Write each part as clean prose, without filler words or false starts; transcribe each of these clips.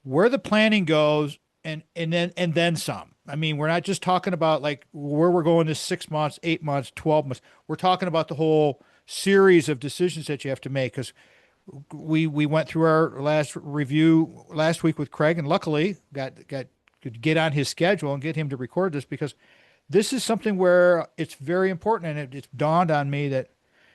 where the planning goes, and then some. I mean, we're not just talking about like where we're going this 6 months, 8 months, 12 months. We're talking about the whole series of decisions that you have to make because we went through our last review last week with Craig, and luckily got could get on his schedule and get him to record this because this is something where it's very important, and it's dawned on me that,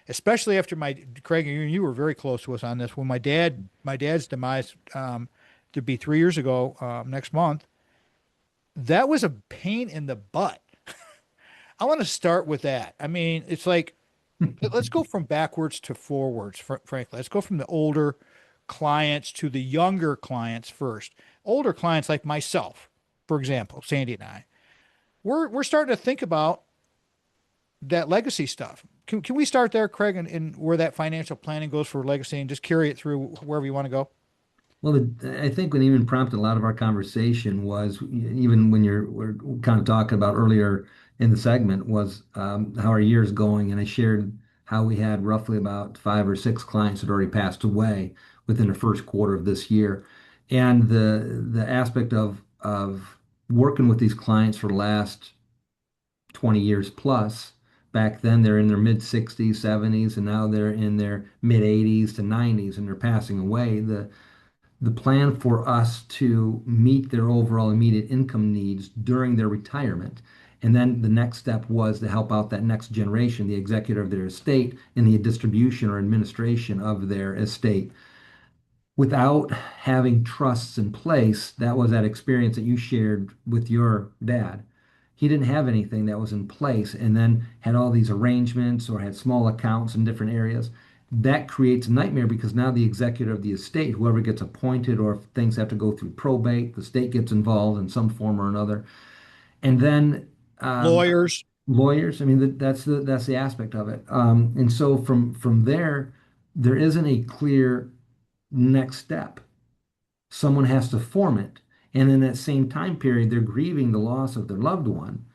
especially after my Craig, you were very close to us on this when my dad's demise to be 3 years ago next month. That was a pain in the butt. I want to start with that. I mean, it's like let's go from backwards to forwards, frankly. Let's go from the older clients to the younger clients first. Older clients like myself, for example, Sandy and I, we're starting to think about that legacy stuff. Can we start there, Craig, and where that financial planning goes for legacy and just carry it through wherever you want to go? Well, I think what even prompted a lot of our conversation was even when we're kind of talking about earlier in the segment was how our year's going, and I shared how we had roughly about 5 or 6 clients that already passed away within the first quarter of this year, and the aspect of working with these clients for the last 20 years plus. Back then, they're in their mid 60s, 70s, and now they're in their mid 80s to 90s, and they're passing away. The plan for us to meet their overall immediate income needs during their retirement. And then the next step was to help out that next generation, the executor of their estate, in the distribution or administration of their estate. Without having trusts in place, that was that experience that you shared with your dad. He didn't have anything that was in place and then had all these arrangements or had small accounts in different areas. That creates a nightmare because now the executor of the estate, whoever gets appointed or if things have to go through probate, the state gets involved in some form or another. And then Lawyers. lawyers, I mean, that's the aspect of it. And so from there, there isn't a clear next step. Someone has to form it. And in that same time period, they're grieving the loss of their loved one.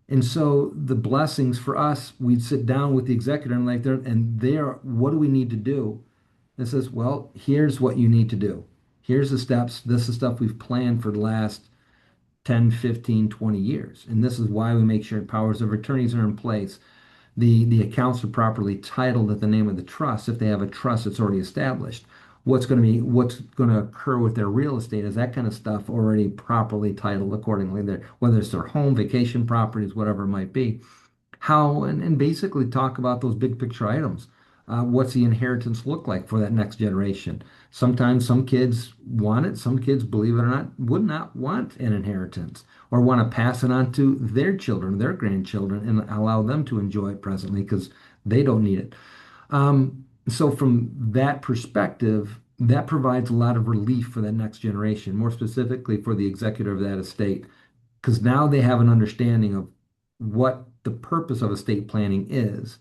And so the blessings for us, we'd sit down with the executor and like they're, what do we need to do? And it says, well, here's what you need to do. Here's the steps. This is stuff we've planned for the last 10, 15, 20 years. And this is why we make sure powers of attorneys are in place. The accounts are properly titled at the name of the trust if they have a trust that's already established. What's going to occur with their real estate is that kind of stuff already properly titled accordingly. Whether it's their home, vacation properties, whatever it might be. How and basically talk about those big picture items. What's the inheritance look like for that next generation? Sometimes some kids want it, some kids, believe it or not, would not want an inheritance or want to pass it on to their children, their grandchildren, and allow them to enjoy it presently because they don't need it. So from that perspective, that provides a lot of relief for that next generation, more specifically for the executor of that estate, because now they have an understanding of what the purpose of estate planning is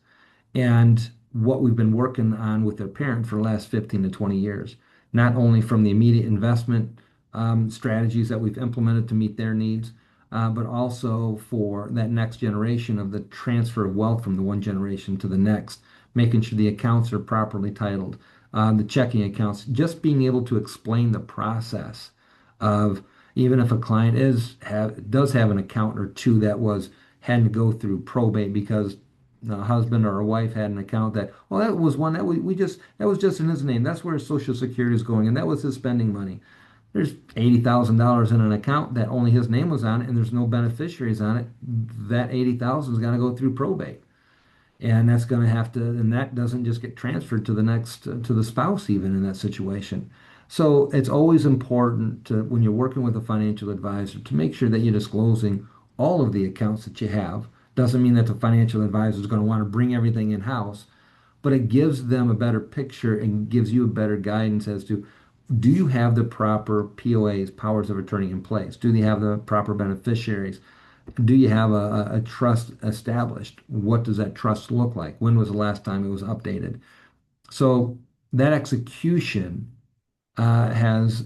and what we've been working on with their parent for the last 15 to 20 years, not only from the immediate investment strategies that we've implemented to meet their needs, but also for that next generation of the transfer of wealth from the one generation to the next, making sure the accounts are properly titled, the checking accounts, just being able to explain the process of even if a client does have an account or two that was had to go through probate because a husband or a wife had an account that, well, that was one that we just that was just in his name. That's where his Social Security is going, and that was his spending money. There's $80,000 in an account that only his name was on it, and there's no beneficiaries on it. That 80,000 is going to go through probate, and that's going to have to, and that doesn't just get transferred to the next to the spouse even in that situation. So it's always important to, when you're working with a financial advisor, to make sure that you're disclosing all of the accounts that you have. Doesn't mean that the financial advisor is going to want to bring everything in house, but it gives them a better picture and gives you a better guidance as to, do you have the proper POAs, powers of attorney in place? Do they have the proper beneficiaries? Do you have a trust established? What does that trust look like? When was the last time it was updated? So that execution has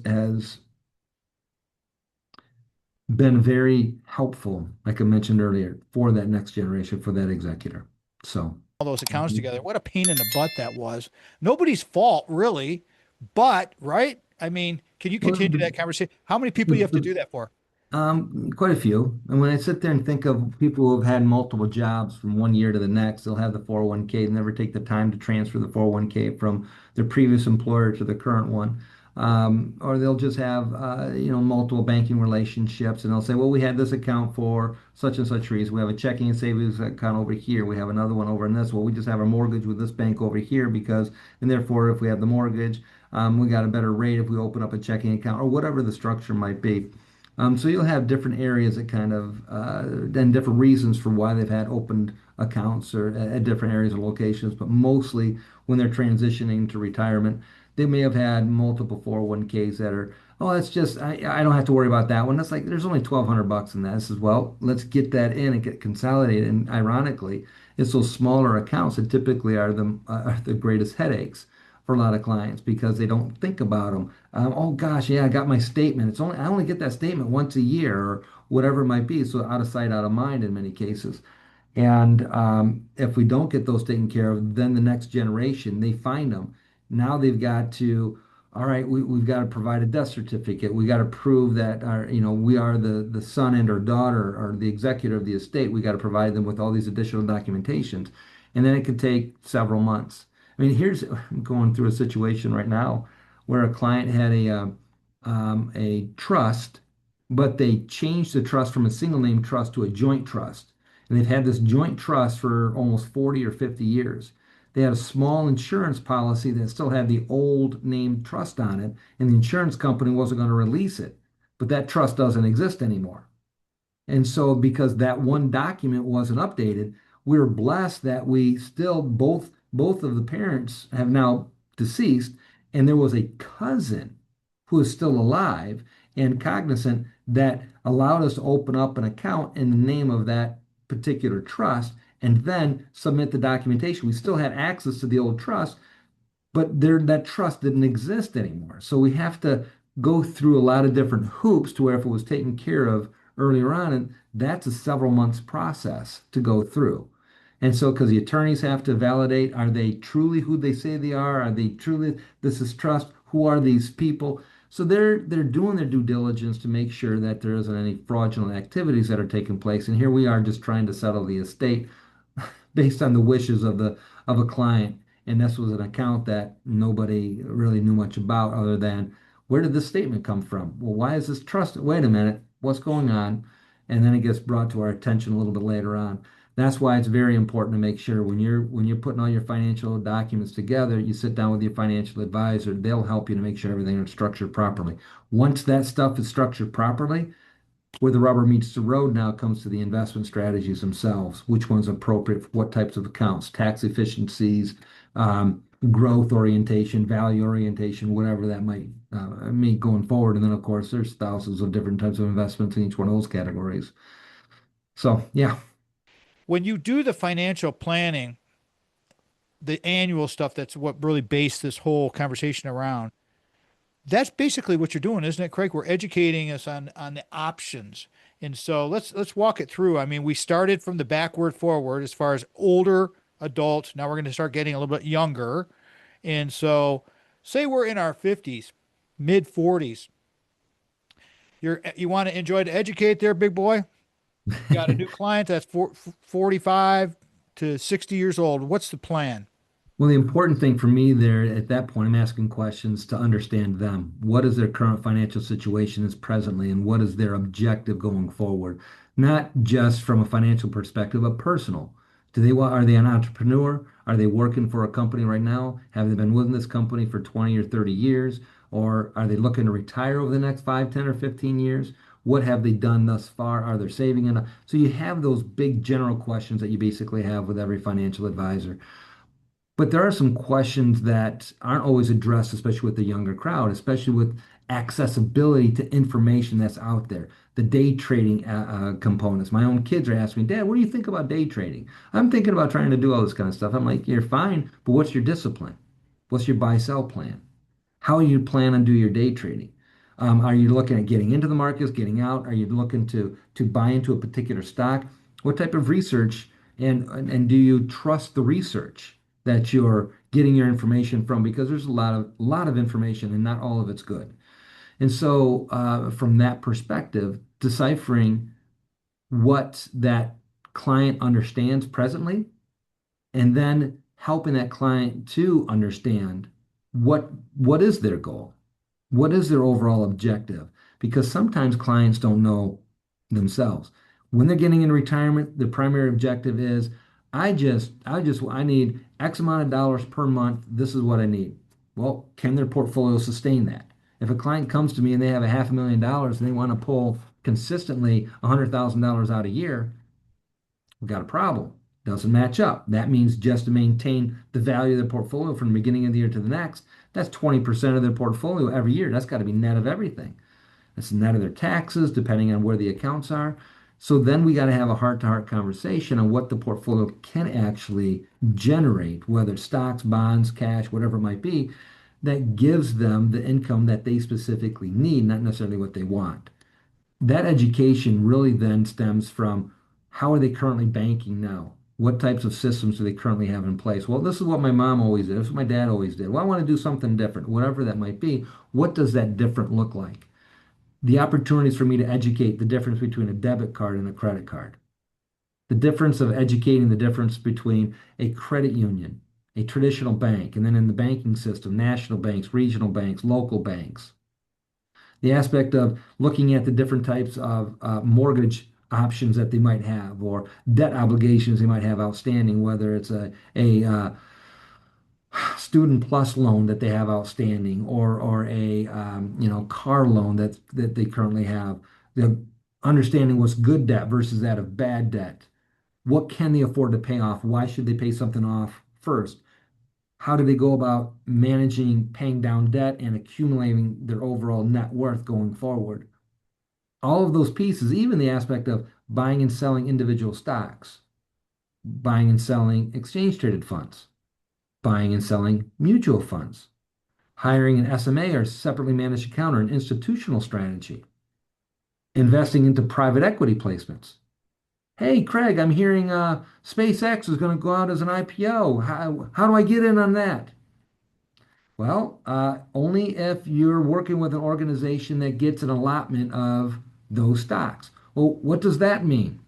been very helpful, like I mentioned earlier, for that next generation, for that executor. So, All those accounts together. What a pain in the butt that was. Nobody's fault, really, but right? I mean, can you Well, continue that conversation? How many people you have to the, do that for? Quite a few. And when I sit there and think of people who have had multiple jobs from one year to the next, they'll have the 401k, never take the time to transfer the 401k from their previous employer to the current one. Or they'll just have, multiple banking relationships and they'll say, well, we had this account for such and such reason. We have a checking and savings account over here. We have another one over in this. Well, we just have our mortgage with this bank over here because, and therefore, if we have the mortgage, we got a better rate if we open up a checking account or whatever the structure might be. So you'll have different areas that kind of, and different reasons for why they've had opened accounts or at different areas or locations, but mostly when they're transitioning to retirement, they may have had multiple 401ks that are, oh, that's just, I don't have to worry about that one. That's like, there's only 1,200 bucks in that. I says, well, let's get that in and get consolidated. And ironically, it's those smaller accounts that typically are the greatest headaches for a lot of clients because they don't think about them. Oh gosh, yeah, I got my statement. I only get that statement once a year or whatever it might be. So out of sight, out of mind in many cases. And if we don't get those taken care of, then the next generation, they find them. Now they've got to, all right, we've got to provide a death certificate. We got to prove that we are the son and or daughter or the executor of the estate. We got to provide them with all these additional documentations. And then it could take several months. I mean, I'm going through a situation right now where a client had a trust, but they changed the trust from a single name trust to a joint trust. And they've had this joint trust for almost 40 or 50 years. They had a small insurance policy that still had the old named trust on it, and the insurance company wasn't going to release it. But that trust doesn't exist anymore. And so, because that one document wasn't updated, we're blessed that we still both of the parents have now deceased, and there was a cousin who is still alive and cognizant that allowed us to open up an account in the name of that particular trust and then submit the documentation. We still had access to the old trust, but that trust didn't exist anymore. So we have to go through a lot of different hoops to where if it was taken care of earlier on, and that's a several months process to go through. And so, because the attorneys have to validate, are they truly who they say they are? Are they truly, this is trust? Who are these people? So they're doing their due diligence to make sure that there isn't any fraudulent activities that are taking place. And here we are just trying to settle the estate based on the wishes of a client. And this was an account that nobody really knew much about other than where did this statement come from? Well, why is this trust? Wait a minute, what's going on? And then it gets brought to our attention a little bit later on. That's why it's very important to make sure when you're putting all your financial documents together, you sit down with your financial advisor. They'll help you to make sure everything is structured properly. Once that stuff is structured properly, where the rubber meets the road now comes to the investment strategies themselves. Which one's appropriate for what types of accounts, tax efficiencies, growth orientation, value orientation, whatever that might mean going forward. And then, of course, there's thousands of different types of investments in each one of those categories. So, yeah. When you do the financial planning, the annual stuff, that's what really based this whole conversation around. That's basically what you're doing, isn't it, Craig? We're educating us on the options. And so let's walk it through. I mean, we started from the backward forward as far as older adults. Now we're going to start getting a little bit younger. And so say we're in our 50s, mid 40s. You want to enjoy to educate there, big boy? Got a new client that's 45 to 60 years old. What's the plan? Well, the important thing for me there at that point, I'm asking questions to understand them. What is their current financial situation is presently, and what is their objective going forward? Not just from a financial perspective, but personal. Are they an entrepreneur? Are they working for a company right now? Have they been with this company for 20 or 30 years? Or are they looking to retire over the next 5, 10, or 15 years? What have they done thus far? Are they saving enough? So you have those big general questions that you basically have with every financial advisor. But there are some questions that aren't always addressed, especially with the younger crowd, especially with accessibility to information that's out there. The day trading components. My own kids are asking me, Dad, what do you think about day trading? I'm thinking about trying to do all this kind of stuff. I'm like, you're fine, but what's your discipline? What's your buy sell plan? How you plan on do your day trading? Are you looking at getting into the markets, getting out? Are you looking to buy into a particular stock? What type of research and do you trust the research that you're getting your information from, because there's a lot of information and not all of it's good. And so, from that perspective, deciphering what that client understands presently, and then helping that client to understand what is their goal, what is their overall objective, because sometimes clients don't know themselves. When they're getting in retirement, the primary objective is, I need X amount of dollars per month. This is what I need. Well, can their portfolio sustain that? If a client comes to me and they have a $500,000 and they want to pull consistently $100,000 out a year, we've got a problem. Doesn't match up. That means just to maintain the value of their portfolio from the beginning of the year to the next, that's 20% of their portfolio every year. That's got to be net of everything. That's net of their taxes, depending on where the accounts are. So then we got to have a heart-to-heart conversation on what the portfolio can actually generate, whether it's stocks, bonds, cash, whatever it might be, that gives them the income that they specifically need, not necessarily what they want. That education really then stems from, how are they currently banking now? What types of systems do they currently have in place? Well, this is what my mom always did. This is what my dad always did. Well, I want to do something different, whatever that might be. What does that different look like? The opportunities for me to educate the difference between a debit card and a credit card. The difference of educating the difference between a credit union, a traditional bank, and then in the banking system, national banks, regional banks, local banks. The aspect of looking at the different types of mortgage options that they might have, or debt obligations they might have outstanding, whether it's a student plus loan that they have outstanding, or a car loan that they currently have. The understanding what's good debt versus that of bad debt. What can they afford to pay off? Why should they pay something off first? How do they go about managing paying down debt and accumulating their overall net worth going forward? All of those pieces, even the aspect of buying and selling individual stocks, buying and selling exchange traded funds, buying and selling mutual funds, hiring an SMA or separately managed account or an institutional strategy, investing into private equity placements. Hey, Craig, I'm hearing SpaceX is going to go out as an IPO. How do I get in on that? Well, only if you're working with an organization that gets an allotment of those stocks. Well, what does that mean?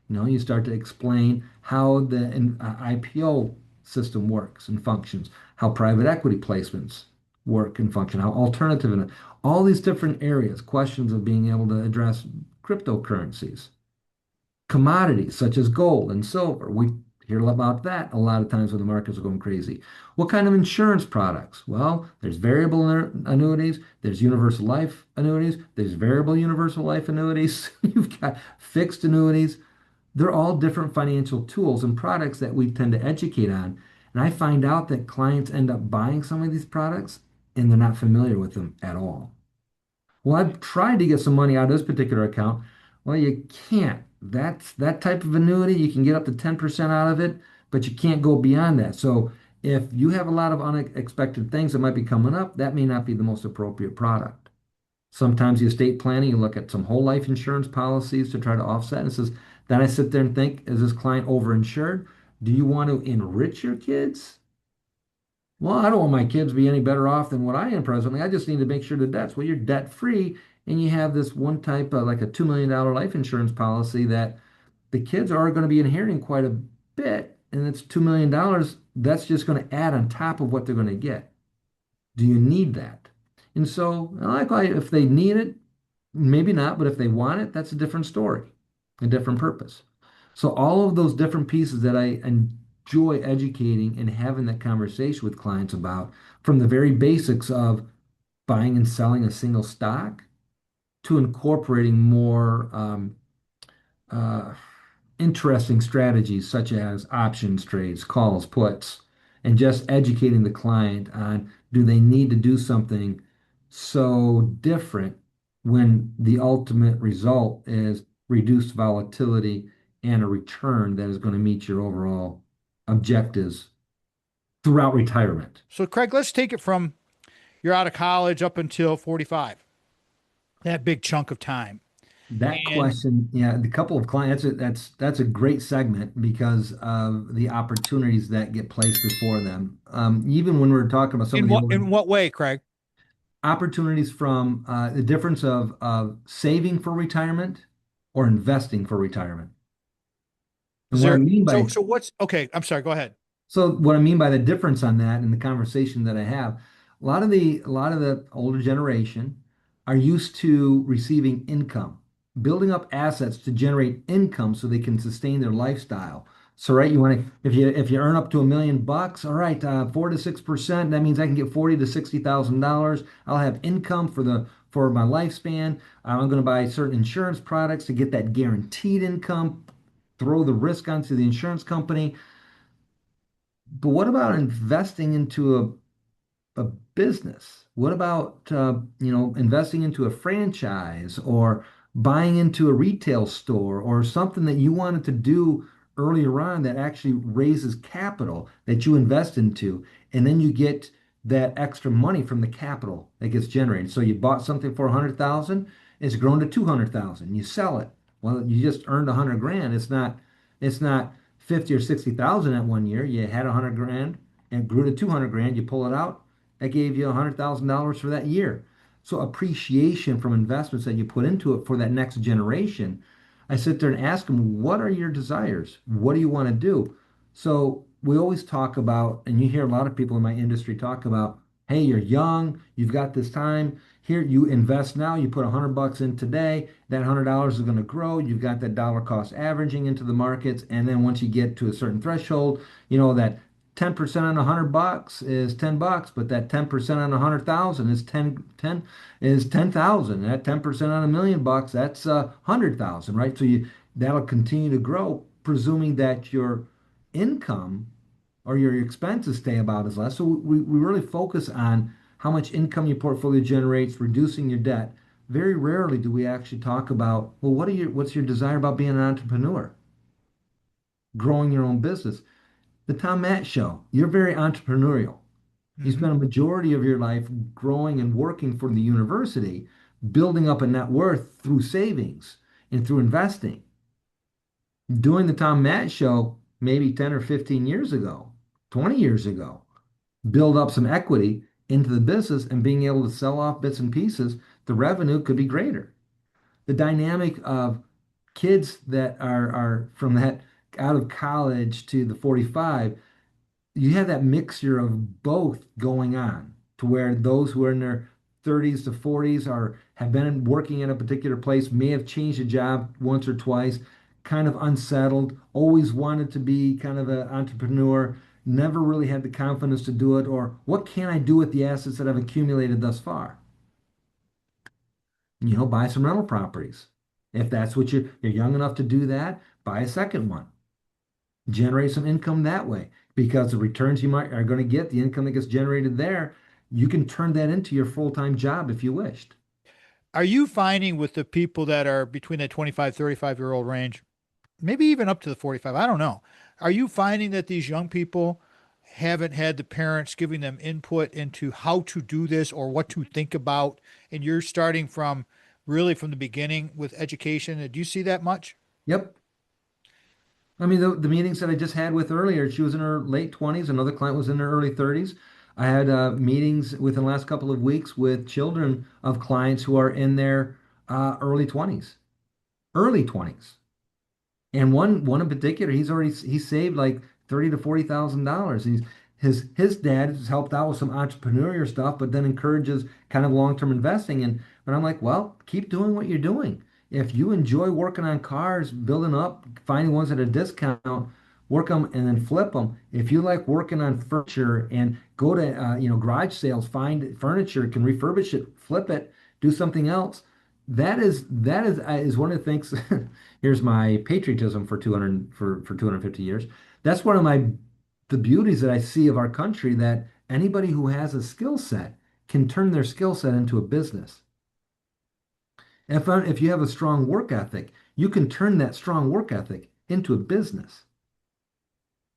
You start to explain how the IPO system works and functions, how private equity placements work and function, how alternative, and all these different areas, questions of being able to address cryptocurrencies, commodities such as gold and silver. We hear about that a lot of times when the markets are going crazy. What kind of insurance products? Well, there's variable annuities, there's universal life annuities, there's variable universal life annuities, you've got fixed annuities. They're all different financial tools and products that we tend to educate on. And I find out that clients end up buying some of these products and they're not familiar with them at all. Well, I've tried to get some money out of this particular account. Well, you can't. That type of annuity, you can get up to 10% out of it, but you can't go beyond that. So if you have a lot of unexpected things that might be coming up, that may not be the most appropriate product. Sometimes the estate planning, you look at some whole life insurance policies to try to offset. And it says, then I sit there and think, is this client overinsured? Do you want to enrich your kids? Well, I don't want my kids to be any better off than what I am presently. I just need to make sure the debt's, well, you're debt free, and you have this one type of like a $2 million life insurance policy that the kids are going to be inheriting quite a bit, and it's $2 million. That's just going to add on top of what they're going to get. Do you need that? And so, likewise, if they need it, maybe not, but if they want it, that's a different story, a different purpose. So all of those different pieces that I enjoy educating and having that conversation with clients about, from the very basics of buying and selling a single stock to incorporating more uh, interesting strategies such as options trades, calls, puts, and just educating the client on, do they need to do something so different when the ultimate result is reduced volatility and a return that is going to meet your overall objectives throughout retirement. So, Craig, let's take it from you're out of college up until 45, that big chunk of time. That And question, yeah, the couple of clients, that's a great segment because of the opportunities that get placed before them. Even when we're talking about some of the older in what way, Craig? opportunities from the difference of saving for retirement or investing for retirement. And Is what I there mean so by so what's okay, I'm sorry, go ahead. So what I mean by the difference on that in the conversation that I have, a lot of the older generation are used to receiving income, building up assets to generate income so they can sustain their lifestyle. So right, you want to if you earn up to $1 million, all right, 4 to 6%, that means I can get 40 to $60,000. I'll have income for my lifespan. I'm going to buy certain insurance products to get that guaranteed income, throw the risk onto the insurance company. But what about investing into a business? What about investing into a franchise or buying into a retail store or something that you wanted to do earlier on that actually raises capital that you invest into, and then you get that extra money from the capital that gets generated. So you bought something for 100,000, it's grown to 200,000. You sell it. Well, you just earned 100 grand. It's not 50 or 60,000 at one year. You had 100 grand and grew to 200 grand. You pull it out, that gave you $100,000 for that year. So appreciation from investments that you put into it for that next generation. I sit there and ask them, what are your desires? What do you want to do? So we always talk about, and you hear a lot of people in my industry talk about, hey, you're young, you've got this time. Here, you invest now, you put $100 in today, that $100 is going to grow. You've got that dollar cost averaging into the markets. And then once you get to a certain threshold, you know that 10% on $100 is $10, but that 10% on 100,000 is 10,000. That 10% on $1 million, that's 100,000, right? So that'll continue to grow, presuming that your income or your expenses stay about as less. So we really focus on how much income your portfolio generates, reducing your debt. Very rarely do we actually talk about, well, what's your desire about being an entrepreneur, growing your own business? The Tom Matt Show, you're very entrepreneurial. You Hmm. spent a majority of your life growing and working for the university, building up a net worth through savings and through investing. Doing the Tom Matt Show maybe 10 or 15 years ago, 20 years ago, build up some equity into the business and being able to sell off bits and pieces, the revenue could be greater. The dynamic of kids that are from that out of college to the 45, you have that mixture of both going on to where those who are in their 30s to 40s are have been working in a particular place, may have changed a job once or twice, kind of unsettled, always wanted to be kind of an entrepreneur, never really had the confidence to do it, or what can I do with the assets that I've accumulated thus far? Buy some rental properties. If that's what you're young enough to do that, buy a second one, generate some income that way because the returns you might are going to get, the income that gets generated there, you can turn that into your full-time job if you wished. Are you finding with the people that are between that 25, 35-year-old range, maybe even up to the 45, I don't know. Are you finding that these young people haven't had the parents giving them input into how to do this or what to think about? And you're starting from really from the beginning with education. Do you see that much? Yep. I mean, the meetings that I just had with earlier, she was in her late 20s, another client was in her early 30s. I had meetings within the last couple of weeks with children of clients who are in their early 20s, early 20s. And one in particular, he's saved like 30 to $40,000. His dad has helped out with some entrepreneurial stuff, but then encourages kind of long-term investing. But I'm like, well, keep doing what you're doing. If you enjoy working on cars, building up, finding ones at a discount, work them and then flip them. If you like working on furniture and go to garage sales, find furniture, can refurbish it, flip it, do something else. That is one of the things. Here's my patriotism for 250 years. That's one of the beauties that I see of our country, that anybody who has a skill set can turn their skill set into a business. If you have a strong work ethic, you can turn that strong work ethic into a business.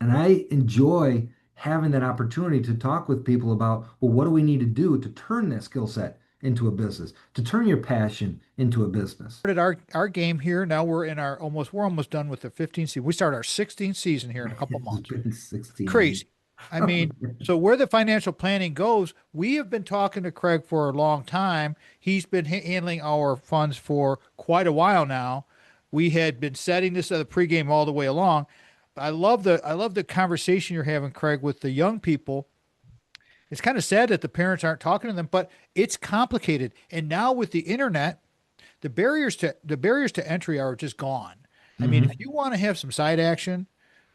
And I enjoy having that opportunity to talk with people about, well, what do we need to do to turn that skill set into a business, to turn your passion into a business. Started our game here. Now we're almost done with the 15th season. We start our 16th season here in a couple It's months. been 16 years. Crazy. I mean, so where the financial planning goes, we have been talking to Craig for a long time. He's been handling our funds for quite a while now. We had been setting this at the pregame all the way along. I love the conversation you're having, Craig, with the young people. It's kind of sad that the parents aren't talking to them, but it's complicated. And now with the internet, the barriers to entry are just gone. I mean, if Mhm. you want to have some side action,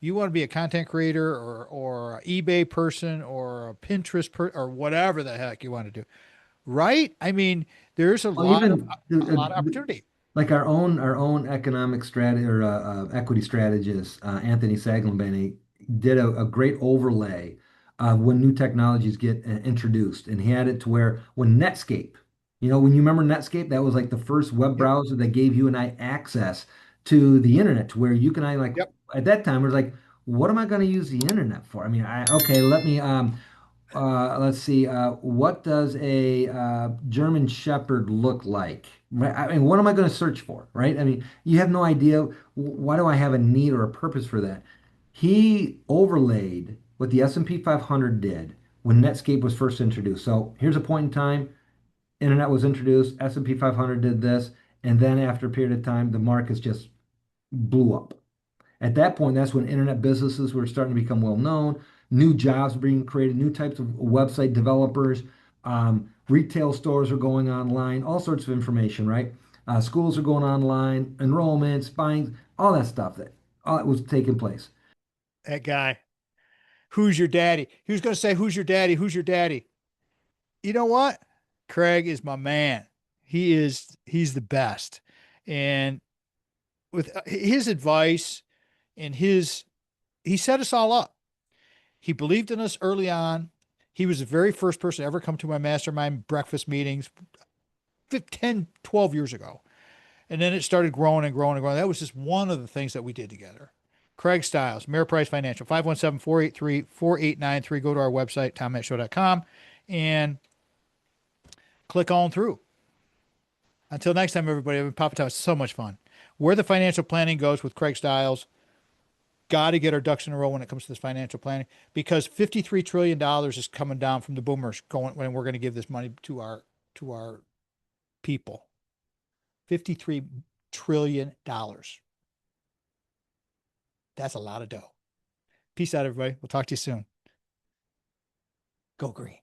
you want to be a content creator or a eBay person or a Pinterest or whatever the heck you want to do, right? I mean, there's a Well, lot of even a lot of opportunity. like our own economic strategy or equity strategist, Anthony Saglambani, did a great overlay of when new technologies get introduced, and he had it to where when Netscape, when you remember Netscape, that was like the first web Yep, browser that gave you and I access to the internet, to where you can I like yep. at that time it was like, what am I going to use the internet for? I mean, okay, let me let's see. What does a German Shepherd look like? Right? I mean, what am I going to search for? Right? I mean, you have no idea. Why do I have a need or a purpose for that? He overlaid what the S&P 500 did when Netscape was first introduced. So here's a point in time. Internet was introduced. S&P 500 did this, and then after a period of time, the markets just blew up. At that point, that's when internet businesses were starting to become well known, new jobs being created, new types of website developers, retail stores are going online, all sorts of information, right? Schools are going online, enrollments, buying, all that stuff all that was taking place. That guy, who's your daddy? He was going to say, "Who's your daddy? Who's your daddy?" You know what? Craig is my man. He's the best. And with his advice and he set us all up. He believed in us early on. He was the very first person to ever come to my mastermind breakfast meetings 10, 12 years ago. And then it started growing and growing and growing. That was just one of the things that we did together. Craig Stiles, Ameriprise Financial, 517-483-4893. Go to our website, tommattshow.com, and click on through. Until next time, everybody, I've been Papa Tom. It's so much fun. Where the financial planning goes with Craig Stiles, got to get our ducks in a row when it comes to this financial planning because $53 trillion is coming down from the boomers going when we're going to give this money to our people. $53 trillion. That's a lot of dough. Peace out, everybody. We'll talk to you soon. Go green.